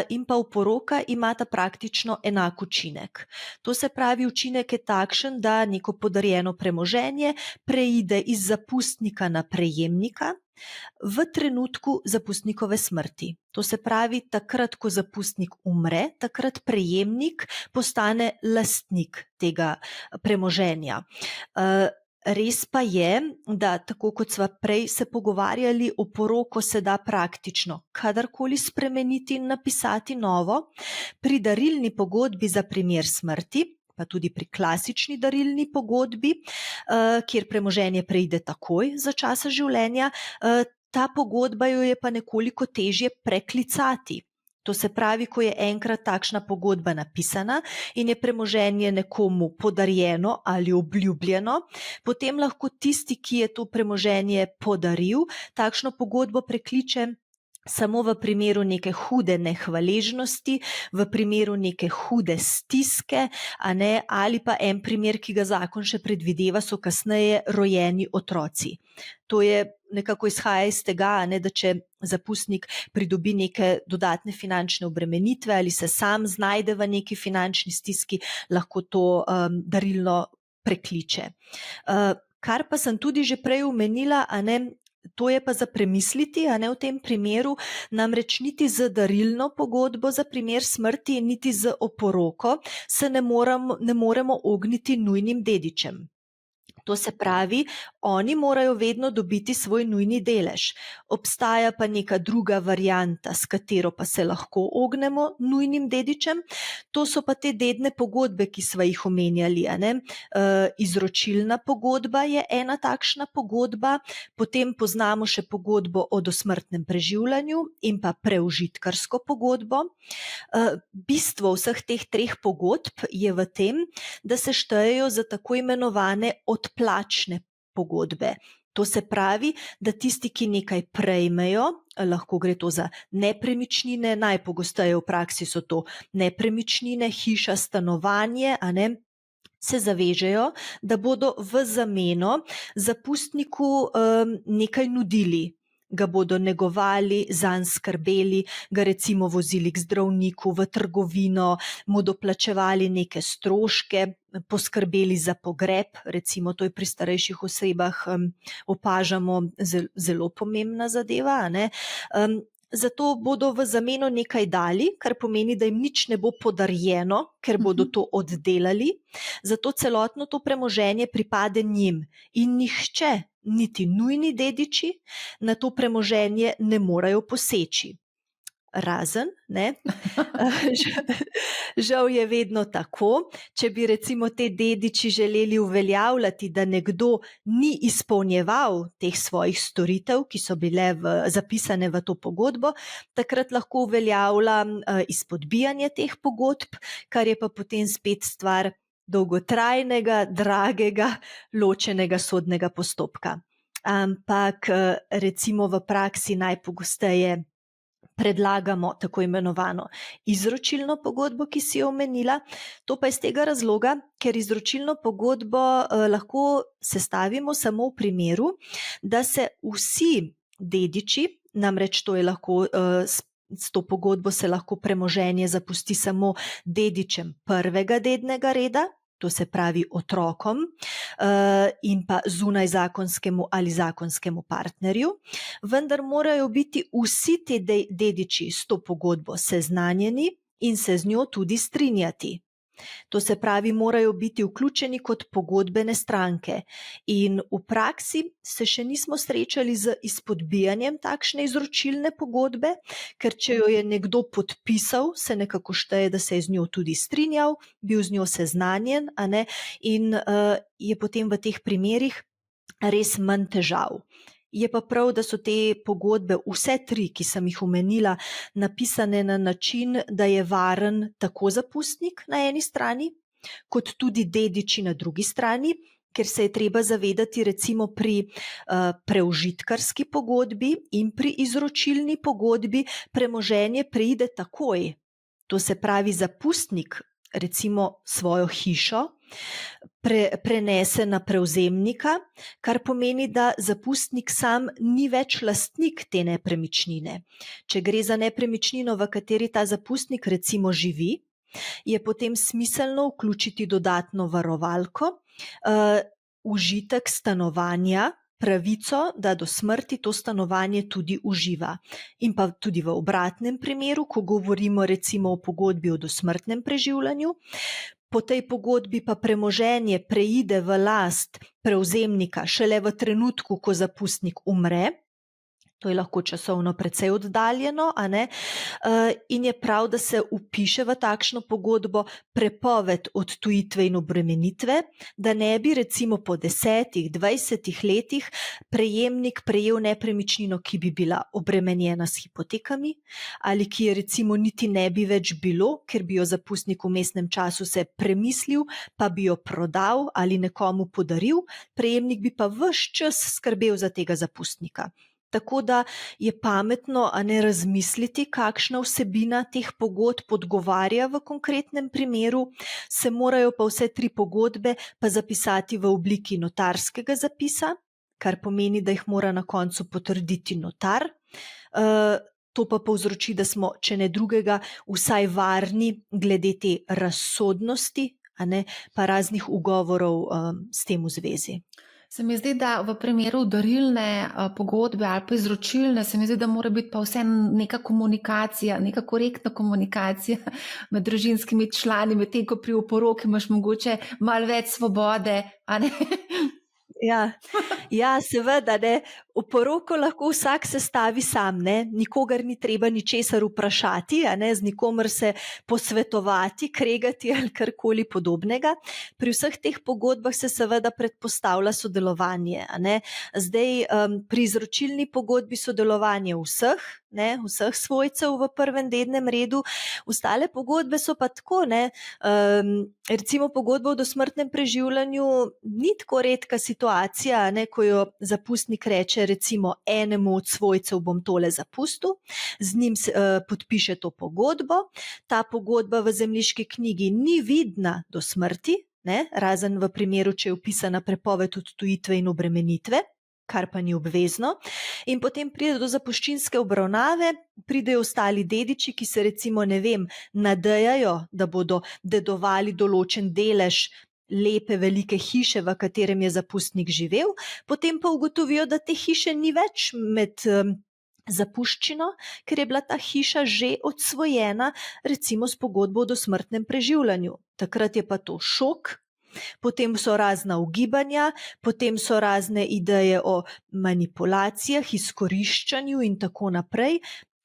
in pa oporoka imata praktično enak učinek. To se pravi, učinek je takšen, da neko podarjeno premoženje preide iz zapustnika na prejemnika v trenutku zapustnikove smrti. To se pravi, takrat, ko zapustnik umre, takrat prejemnik postane lastnik tega premoženja. Res pa je, da tako kot sva prej se pogovarjali, oporoko se da praktično kadarkoli spremeniti in napisati novo. Pri darilni pogodbi za primer smrti, pa tudi pri klasični darilni pogodbi, kjer premoženje preide takoj za časa življenja, ta pogodba jo je pa nekoliko težje preklicati. To se pravi, ko je enkrat takšna pogodba napisana in je premoženje nekomu podarjeno ali obljubljeno, potem lahko tisti, ki je to premoženje podaril, takšno pogodbo prekliče samo v primeru neke hude nehvaležnosti, v primeru neke hude stiske, a ne, ali pa en primer, ki ga zakon še predvideva, so kasneje rojeni otroci. To je nekako izhaja iz tega, ne, da če zapustnik pridobi neke dodatne finančne obremenitve ali se sam znajde v neki finančni stiski, lahko to darilno prekliče. Kar pa sem tudi že prej omenila, a ne, to je pa za premisliti, a ne, v tem primeru, namreč niti z darilno pogodbo za primer smrti, niti z oporoko se ne moremo ogniti nujnim dedičem. To se pravi, oni morajo vedno dobiti svoj nujni delež. Obstaja pa neka druga varianta, s katero pa se lahko ognemo nujnim dedičem. To so pa te dedne pogodbe, ki sva jih omenjali. Izročilna pogodba je ena takšna pogodba, potem poznamo še pogodbo o dosmrtnem preživljanju in pa preužitkarsko pogodbo. Bistvo vseh teh treh pogodb je v tem, da se štejejo za tako imenovane odplačne pogodbe. To se pravi, da tisti, ki nekaj prejmejo, lahko gre to za nepremičnine, najpogosteje v praksi so to nepremičnine, hiša, stanovanje, se zavežejo, da bodo v zameno zapustniku nekaj nudili. Ga bodo negovali, zanj skrbeli, ga recimo vozili k zdravniku, v trgovino, mu doplačevali neke stroške, poskrbeli za pogreb, recimo to je pri starejših osebah opažamo zelo pomembna zadeva. Zato bodo v zameno nekaj dali, kar pomeni, da jim nič ne bo podarjeno, ker bodo to oddelali, zato celotno to premoženje pripade njim in nihče, niti nujni dediči, na to premoženje ne morejo poseči. Razen, žal je vedno tako, če bi recimo te dediči želeli uveljavljati, da nekdo ni izpolnjeval teh svojih storitev, ki so bile zapisane v to pogodbo, takrat lahko uveljavlja izpodbijanje teh pogodb, kar je pa potem spet stvar dolgotrajnega, dragega, ločenega sodnega postopka. Ampak recimo v praksi najpogosteje predlagamo tako imenovano izročilno pogodbo, ki si jo omenila. To pa iz tega razloga, ker izročilno pogodbo lahko sestavimo samo v primeru, da se vsi dediči, namreč to je lahko s to pogodbo se lahko premoženje zapusti samo dedičem prvega dednega reda, to se pravi otrokom in pa zunajzakonskemu ali zakonskemu partnerju, vendar morajo biti vsi ti dediči s to pogodbo seznanjeni in se z njo tudi strinjati. To se pravi, morajo biti vključeni kot pogodbene stranke. In v praksi se še nismo srečali z izpodbijanjem takšne izročilne pogodbe, ker če jo je nekdo podpisal, se nekako šteje, da se je z njo tudi strinjal, bil z njo seznanjen, in je potem v teh primerih res manj težav. Je pa prav, da so te pogodbe, vse tri, ki sem jih omenila, napisane na način, da je varen tako zapustnik na eni strani, kot tudi dediči na drugi strani, ker se je treba zavedati recimo pri preužitkarski pogodbi in pri izročilni pogodbi premoženje preide takoj. To se pravi, zapustnik recimo svojo hišo prenese na prevzemnika, kar pomeni, da zapustnik sam ni več lastnik te nepremičnine. Če gre za nepremičnino, v kateri ta zapustnik recimo živi, je potem smiselno vključiti dodatno varovalko, užitek stanovanja, pravico, da do smrti to stanovanje tudi uživa. In pa tudi v obratnem primeru, ko govorimo recimo o pogodbi o dosmrtnem preživljanju, po tej pogodbi pa premoženje preide v last prevzemnika šele v trenutku, ko zapustnik umre. To je lahko časovno precej oddaljeno, in je prav, da se vpiše v takšno pogodbo prepoved odtujitve in obremenitve, da ne bi recimo po 10, 20 letih prejemnik prejel nepremičnino, ki bi bila obremenjena s hipotekami ali ki je recimo niti ne bi več bilo, ker bi jo zapustnik v vmesnem času se premislil, pa bi jo prodal ali nekomu podaril, prejemnik bi pa ves čas skrbel za tega zapustnika. Tako da je pametno razmisliti, kakšna vsebina teh pogodb odgovarja v konkretnem primeru, se morajo pa vse tri pogodbe pa zapisati v obliki notarskega zapisa, kar pomeni, da jih mora na koncu potrditi notar. To pa povzroči, da smo, če ne drugega, vsaj varni glede te razsodnosti, pa raznih ugovorov s tem v zvezi. Se mi zdi, da v primeru darilne pogodbe ali pa izročilne, se mi zdi, da mora biti pa vse neka komunikacija, neka korektna komunikacija med družinskimi člani, medtem ko pri oporoki imaš mogoče malo več svobode, Ja, seveda, ne. Poroko lahko vsak sestavi sam, ne. Nikogar ni treba ničesar vprašati, a ne, z nikomer se posvetovati, kregati ali karkoli podobnega. Pri vseh teh pogodbah se seveda predpostavlja sodelovanje, a ne. Zdaj, pri izročilni pogodbi sodelovanje vseh, ne, vseh svojcev v prvem dednem redu, ostale pogodbe so pa tako, ne, recimo pogodba o dosmrtnem preživljanju ni tako redka situacija, ne, ko jo zapustnik reče recimo enemu od svojcev bom tole zapustil, z njim podpiše to pogodbo, ta pogodba v zemljiški knjigi ni vidna do smrti, ne, razen v primeru, če je vpisana prepoved odtujitve in obremenitve, kar pa ni obvezno, in potem pride do zapuščinske obravnave, pridejo ostali dediči, ki se recimo, ne vem, nadejajo, da bodo dedovali določen delež lepe velike hiše, v katerem je zapustnik živel, potem pa ugotovijo, da te hiše ni več med zapuščino, ker je bila ta hiša že odsvojena, recimo s pogodbo o dosmrtnem preživljanju. Takrat je pa to šok. Potem so razna ugibanja, potem so razne ideje o manipulacijah, izkoriščanju in tako naprej,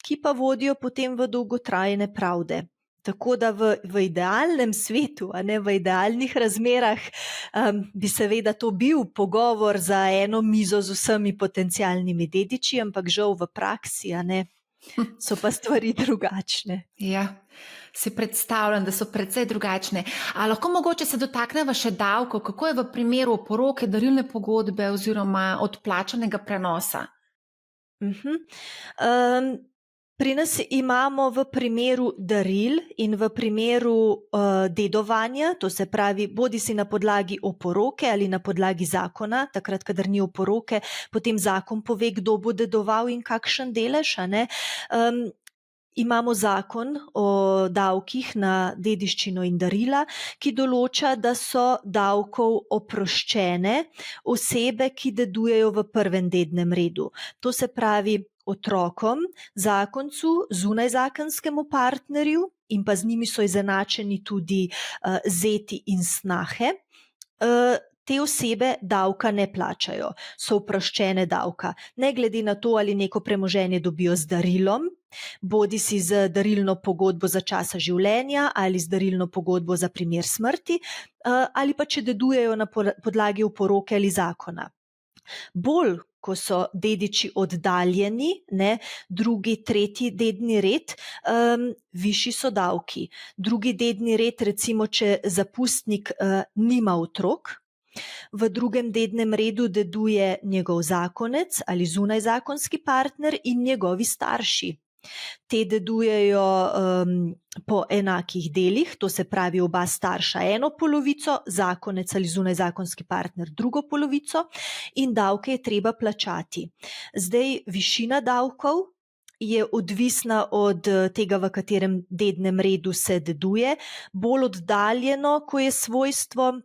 ki pa vodijo potem v dolgotrajne pravde. Tako da v idealnem svetu, a ne v idealnih razmerah, bi seveda to bil pogovor za eno mizo z vsemi potencialnimi dediči, ampak žal v praksi, a ne, so pa stvari drugačne. Ja. Si predstavljam, da so precej drugačne. A lahko mogoče se dotakneva še davkov, kako je v primeru poroke, darilne pogodbe oziroma odplačanega prenosa? Pri nas imamo v primeru daril in v primeru dedovanja, to se pravi bodisi na podlagi oporoke ali na podlagi zakona, takrat, kadar ni oporoke, potem zakon pove, kdo bo dedoval in kakšen delež, a ne. Imamo zakon o davkih na dediščino in darila, ki določa, da so davkov oproščene osebe, ki dedujejo v prvem dednem redu. To se pravi otrokom, zakoncu, zunajzakonskemu partnerju in pa z njimi so izenačeni tudi zeti in snahe. Te osebe davka ne plačajo, so oproščene davka, ne glede na to, ali neko premoženje dobijo z darilom, bodisi z darilno pogodbo za časa življenja ali z darilno pogodbo za primer smrti, ali pa če dedujejo na podlagi oporoke ali zakona. Bolj, ko so dediči oddaljeni, ne, drugi, tretji dedni red, višji so davki. Drugi dedni red, recimo, če zapustnik nima otrok, v drugem dednem redu deduje njegov zakonec ali zunajzakonski partner in njegovi starši. Te dedujejo po enakih delih, to se pravi oba starša eno polovico, zakonec ali zunajzakonski partner drugo polovico in davke je treba plačati. Zdaj, višina davkov je odvisna od tega, v katerem dednem redu se deduje, bolj oddaljeno, ko je svojstvo,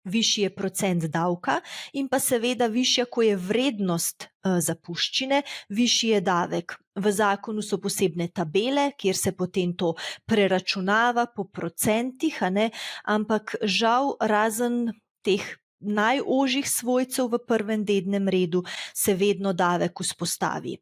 višji je procent davka in pa seveda višja, ko je vrednost zapuščine, višji je davek. V zakonu so posebne tabele, kjer se potem to preračunava po procentih, a ne, ampak žal razen teh najožjih svojcev v prvem dednem redu se vedno davek vzpostavi.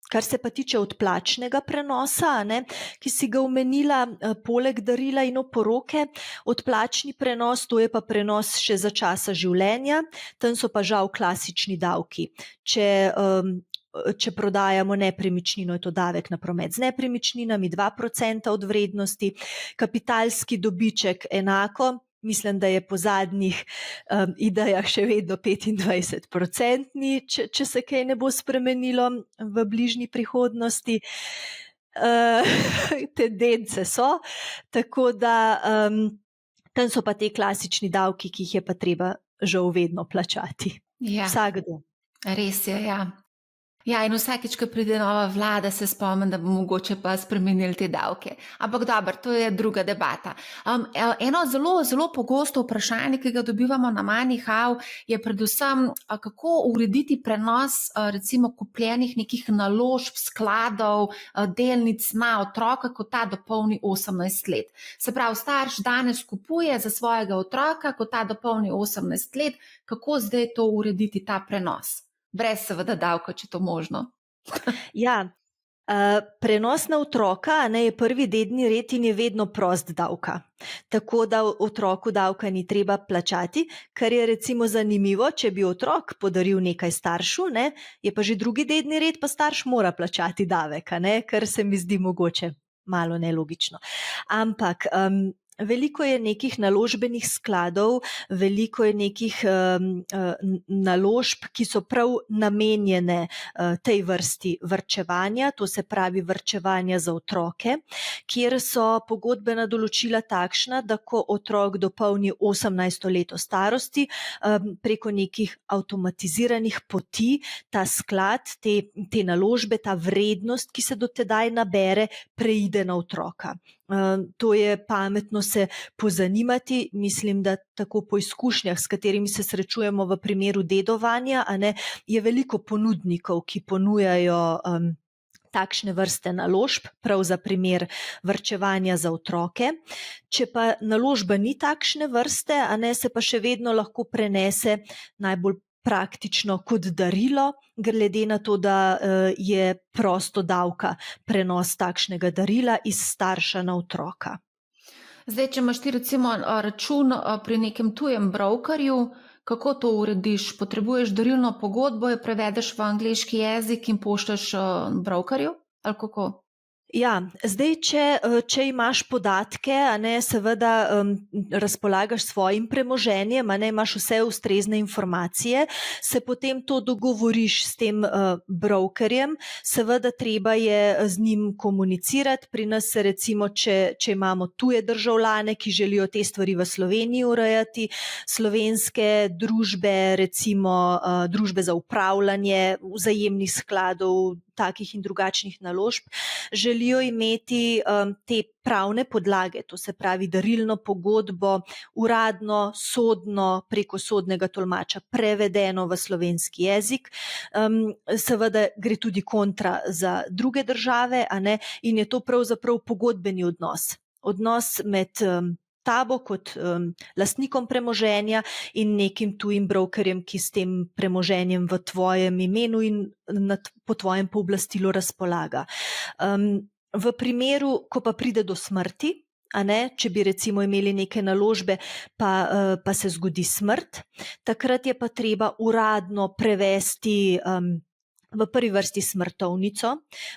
Kar se pa tiče odplačnega prenosa, ne, ki si ga omenila, poleg darila in oporoke, odplačni prenos, to je pa prenos še za časa življenja, tam so pa žal klasični davki. Če prodajamo nepremičnino, je to davek na promet z nepremičninami, 2% od vrednosti, kapitalski dobiček enako. Mislim, da je po zadnjih idejah še vedno 25%, če se kaj ne bo spremenilo v bližnji prihodnosti. Tendence so, tako da tam so pa te klasični davki, ki jih je pa treba žal vedno plačati. Ja. Vsakdo. Res je, ja. Ja, in vsakič, ko pride nova vlada, se spomnim, da bomo mogoče pa spremenili te davke. Ampak dobro, to je druga debata. Eno zelo, zelo pogosto vprašanje, ki ga dobivamo na MoneyHow, je predvsem, kako urediti prenos recimo kupljenih nekih naložb, skladov, delnic na otroka, ko ta dopolni 18 let. Se pravi, starš danes kupuje za svojega otroka, ko ta dopolni 18 let, kako zdaj to urediti, ta prenos? Brez seveda davka, če to možno. Ja, prenos na otroka je prvi dedni red in je vedno prost davka. Tako da otroku davka ni treba plačati, kar je recimo zanimivo, če bi otrok podaril nekaj staršu, je pa že drugi dedni red, pa starš mora plačati davek, kar se mi zdi mogoče malo nelogično. Ampak veliko je nekih naložbenih skladov, veliko je nekih naložb, ki so prav namenjene tej vrsti varčevanja, to se pravi varčevanja za otroke, kjer so pogodbena določila takšna, da ko otrok dopolni 18 leto starosti, preko nekih avtomatiziranih poti ta sklad, te naložbe, ta vrednost, ki se do tedaj nabere, preide na otroka. To je pametno se pozanimati, mislim, da tako po izkušnjah, s katerimi se srečujemo v primeru dedovanja, je veliko ponudnikov, ki ponujajo takšne vrste naložb, prav za primer varčevanja za otroke. Če pa naložba ni takšne vrste, se pa še vedno lahko prenese najbolj praktično kot darilo, glede na to, da je prosto davka prenos takšnega darila iz starša na otroka. Zdaj, če imaš ti recimo račun pri nekem tujem brokerju, kako to urediš? Potrebuješ darilno pogodbo, jo prevedeš v angleški jezik in pošlješ brokerju? Ali kako? Ja, zdaj, če imaš podatke, seveda razpolagaš s svojim premoženjem, imaš vse ustrezne informacije, se potem to dogovoriš s tem brokerjem, seveda treba je z njim komunicirati. Pri nas se recimo, če imamo tuje državljane, ki želijo te stvari v Sloveniji urejati, slovenske družbe, recimo družbe za upravljanje vzajemnih skladov, takih in drugačnih naložb, želijo imeti te pravne podlage, to se pravi darilno pogodbo, uradno, sodno, preko sodnega tolmača prevedeno v slovenski jezik. Seveda gre tudi kontra za druge države, in je to pravzaprav pogodbeni odnos. Odnos med tabo kot lastnikom premoženja in nekim tujim brokerjem, ki s tem premoženjem v tvojem imenu in po tvojem pooblastilu razpolaga. V primeru, ko pa pride do smrti, če bi recimo imeli neke naložbe, pa se zgodi smrt, takrat je pa treba uradno prevesti v prvi vrsti smrtovnico,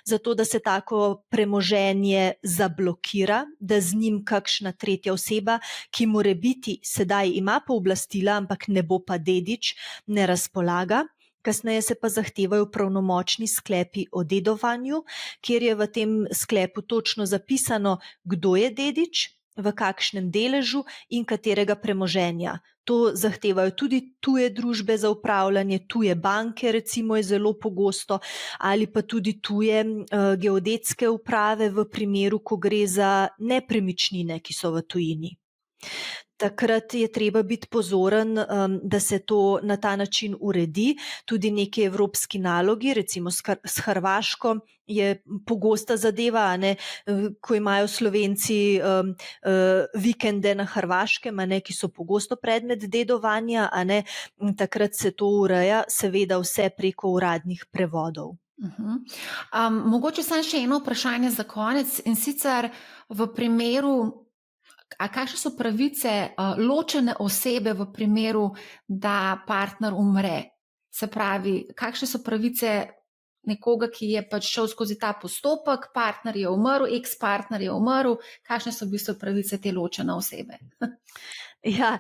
zato da se tako premoženje zablokira, da z njim kakšna tretja oseba, ki morebiti sedaj ima pooblastila, ampak ne bo pa dedič, ne razpolaga. Kasneje se pa zahtevajo pravnomočni sklepi o dedovanju, kjer je v tem sklepu točno zapisano, kdo je dedič, v kakšnem deležu in katerega premoženja. To zahtevajo tudi tuje družbe za upravljanje, tuje banke recimo je zelo pogosto, ali pa tudi tuje geodetske uprave v primeru, ko gre za nepremičnine, ki so v tujini. Takrat je treba biti pozoren, da se to na ta način uredi. Tudi neki evropski nalogi, recimo s Hrvaško je pogosta zadeva, ko imajo Slovenci vikende na Hrvaškem, ki so pogosto predmet dedovanja, takrat se to ureja, seveda vse preko uradnih prevodov. Mogoče samo še eno vprašanje za konec, in sicer v primeru, kakšne so pravice ločene osebe v primeru, da partner umre? Se pravi, kakšne so pravice nekoga, ki je pač šel skozi ta postopek, partner je umrl, ex-partner je umrl, kakšne so v bistvu pravice te ločene osebe? Ja,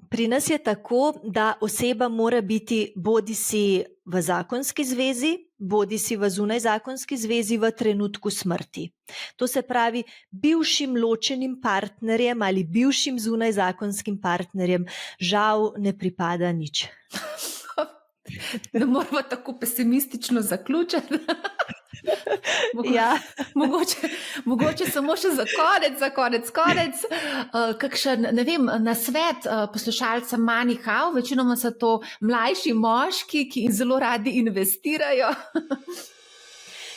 pri nas je tako, da oseba mora biti bodisi v zakonski zvezi, bodisi v zunajzakonski zvezi v trenutku smrti. To se pravi, bivšim ločenim partnerjem ali bivšim zunajzakonskim partnerjem žal ne pripada nič. Ne moramo tako pesimistično zaključiti. Ja. Mogoče samo še za konec, kakšen, ne vem, nasvet poslušalcem Money How, večinoma so to mlajši moški, ki zelo radi investirajo.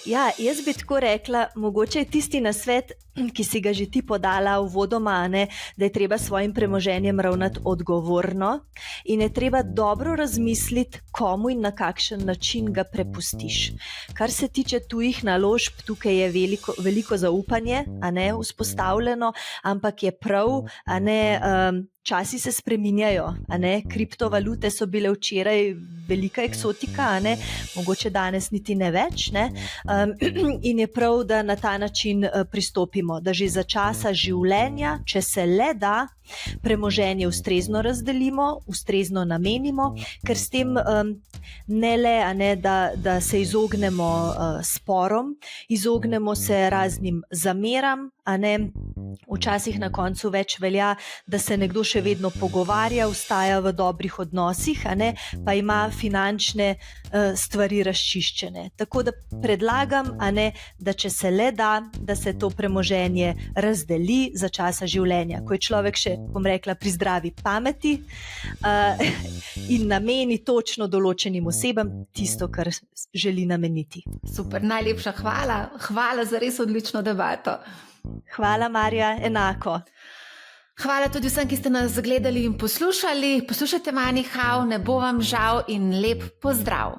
Ja, jaz bi tako rekla, mogoče je tisti nasvet, ki si ga že ti podala uvodoma, da je treba s svojim premoženjem ravnati odgovorno in je treba dobro razmisliti, komu in na kakšen način ga prepustiš. Kar se tiče tujih naložb, tukaj je veliko zaupanje, vzpostavljeno, ampak je prav, časi se spreminjajo, kriptovalute so bile včeraj velika eksotika, mogoče danes niti ne več, in je prav, da na ta način pristopimo, da že za časa življenja, če se le da, premoženje ustrezno razdelimo, ustrezno namenimo, ker s tem ne le, da se izognemo sporom, izognemo se raznim zameram, včasih na koncu več velja, da se nekdo še vedno pogovarja, ostaja v dobrih odnosih, pa ima finančne stvari razčiščene. Tako da predlagam, da če se le da, da se to premoženje razdeli za časa življenja, ko je človek še, bom rekla, pri zdravi pameti in nameni točno določenim osebam tisto, kar želi nameniti. Super, najlepša hvala za res odlično debato. Hvala, Marja, enako. Hvala tudi vsem, ki ste nas gledali in poslušali. Poslušajte Money How, ne bo vam žal in lep pozdrav.